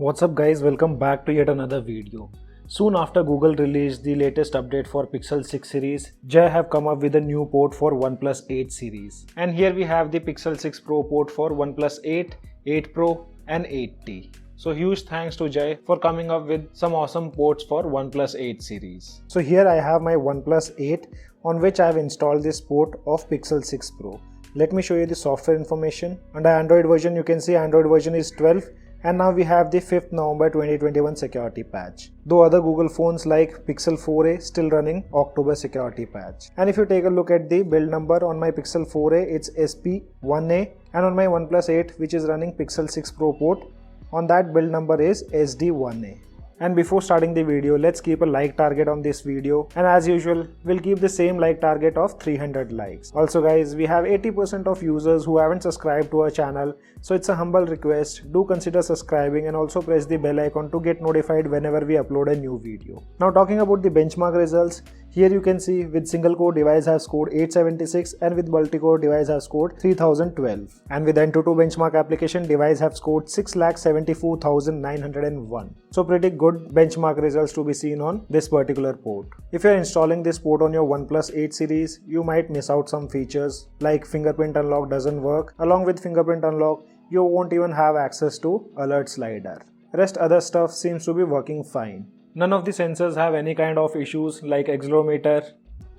What's up guys, welcome back to yet another video. Soon after Google released the latest update for Pixel 6 series, Jay have come up with a new port for OnePlus 8 series. And here we have the Pixel 6 Pro port for OnePlus 8, 8 Pro and 8T. So huge thanks to Jay for coming up with some awesome ports for OnePlus 8 series. So here I have my OnePlus 8 on which I have installed this port of Pixel 6 Pro. Let me show you the software information. Under Android version you can see Android version is 12. And now we have the 5th November 2021 security patch. Though other Google phones like Pixel 4a still running October security patch. And if you take a look at the build number on my Pixel 4a, it's SP1A, and on my OnePlus 8 which is running Pixel 6 Pro port, on that build number is SD1A. And before starting the video, let's keep a like target on this video, and as usual we'll keep the same like target of 300 likes. Also guys, we have 80% of users who haven't subscribed to our channel, so it's a humble request, do consider subscribing and also press the bell icon to get notified whenever we upload a new video. Now talking about the benchmark results, here you can see with single core device have scored 876 and with multi-core device have scored 3012, and with Antutu benchmark application device have scored 6,74,901. So pretty good benchmark results to be seen on this particular port. If you are installing this port on your OnePlus 8 series, you might miss out some features like fingerprint unlock doesn't work. Along with fingerprint unlock, you won't even have access to alert slider. Rest other stuff seems to be working fine. None of the sensors have any kind of issues like accelerometer,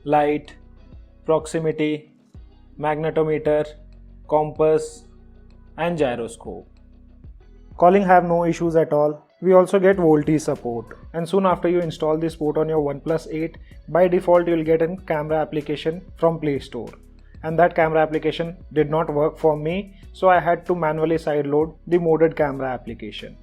light, proximity, magnetometer, compass and gyroscope. Calling have no issues at all. We also get VoLTE support, and soon after you install this port on your OnePlus 8, by default you will get a camera application from Play Store. And that camera application did not work for me, so I had to manually sideload the modded camera application.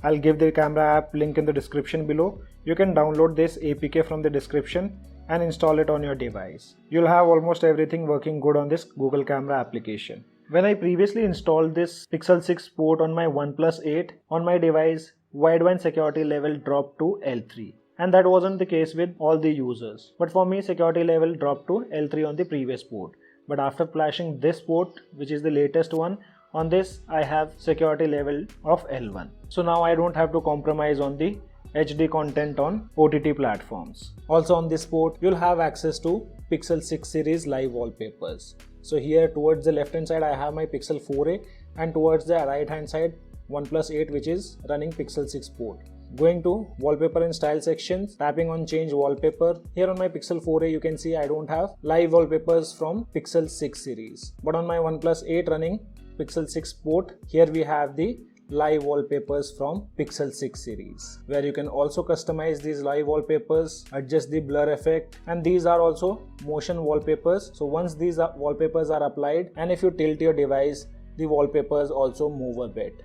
I'll give the camera app link in the description below. You can download this APK from the description and install it on your device. You'll have almost everything working good on this Google camera application. When I previously installed this Pixel 6 port on my OnePlus 8, on my device, wideband security level dropped to L3. And that wasn't the case with all the users. But for me, security level dropped to L3 on the previous port. But after flashing this port, which is the latest one, on this I have security level of L1. So now I don't have to compromise on the HD content on OTT platforms. Also on this port, you'll have access to Pixel 6 series live wallpapers. So here towards the left hand side I have my Pixel 4a, and towards the right hand side OnePlus 8 which is running Pixel 6 port. Going to wallpaper and style sections, tapping on change wallpaper. Here on my Pixel 4a you can see I don't have live wallpapers from Pixel 6 series. But on my OnePlus 8 running Pixel 6 port, here we have the live wallpapers from Pixel 6 series, where you can also customize these live wallpapers, adjust the blur effect, and these are also motion wallpapers. So once these wallpapers are applied, and if you tilt your device, the wallpapers also move a bit.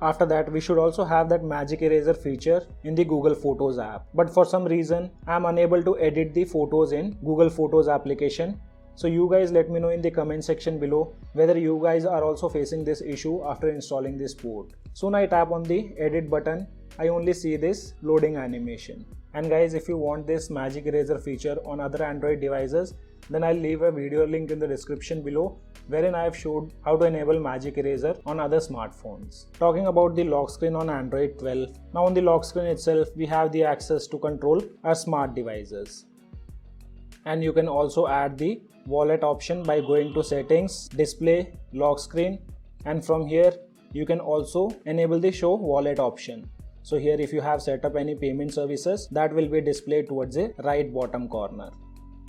After that, we should also have that magic eraser feature in the Google Photos app. But for some reason, I am unable to edit the photos in Google Photos application. So you guys let me know in the comment section below whether you guys are also facing this issue after installing this port. Soon I tap on the edit button, I only see this loading animation. And guys, if you want this magic eraser feature on other Android devices, then I'll leave a video link in the description below wherein I have showed how to enable magic eraser on other smartphones. Talking about the lock screen on Android 12, now on the lock screen itself we have the access to control our smart devices. And you can also add the wallet option by going to settings, display, lock screen, and from here you can also enable the show wallet option. So here if you have set up any payment services, that will be displayed towards the right bottom corner.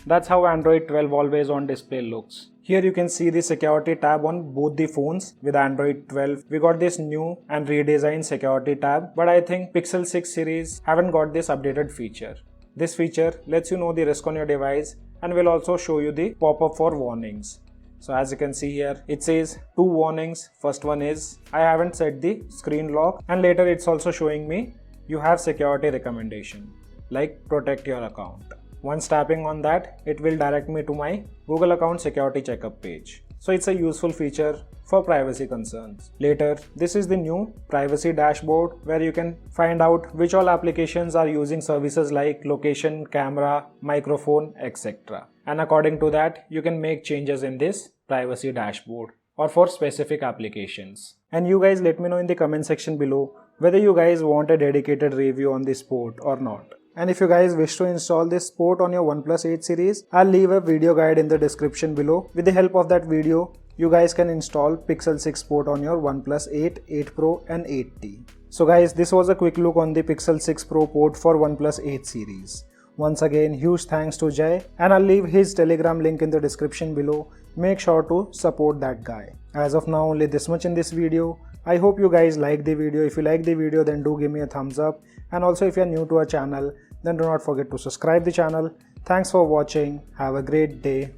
That's how Android 12 always on display looks. Here you can see the security tab on both the phones. With Android 12, we got this new and redesigned security tab, but I think Pixel 6 series haven't got this updated feature. This feature lets you know the risk on your device and will also show you the pop-up for warnings. So as you can see here, it says 2 warnings. First one is I haven't set the screen lock, and later it's also showing me you have security recommendation like protect your account. Once tapping on that, it will direct me to my Google account security checkup page. So it's a useful feature for privacy concerns. Later, this is the new privacy dashboard where you can find out which all applications are using services like location, camera, microphone, etc. And according to that, you can make changes in this privacy dashboard. or for specific applications. And you guys let me know in the comment section below whether you guys want a dedicated review on this port or not. And if you guys wish to install this port on your OnePlus 8 series, I'll leave a video guide in the description below. With the help of that video, you guys can install Pixel 6 port on your OnePlus 8, 8 Pro and 8T. So guys, this was a quick look on the Pixel 6 Pro port for OnePlus 8 series. Once again, huge thanks to Jay, and I'll leave his Telegram link in the description below. Make sure to support that guy. As of now, only this much in this video. I hope you guys like the video. If you like the video, then do give me a thumbs up. And also if you're new to our channel, then do not forget to subscribe the channel. Thanks for watching. Have a great day.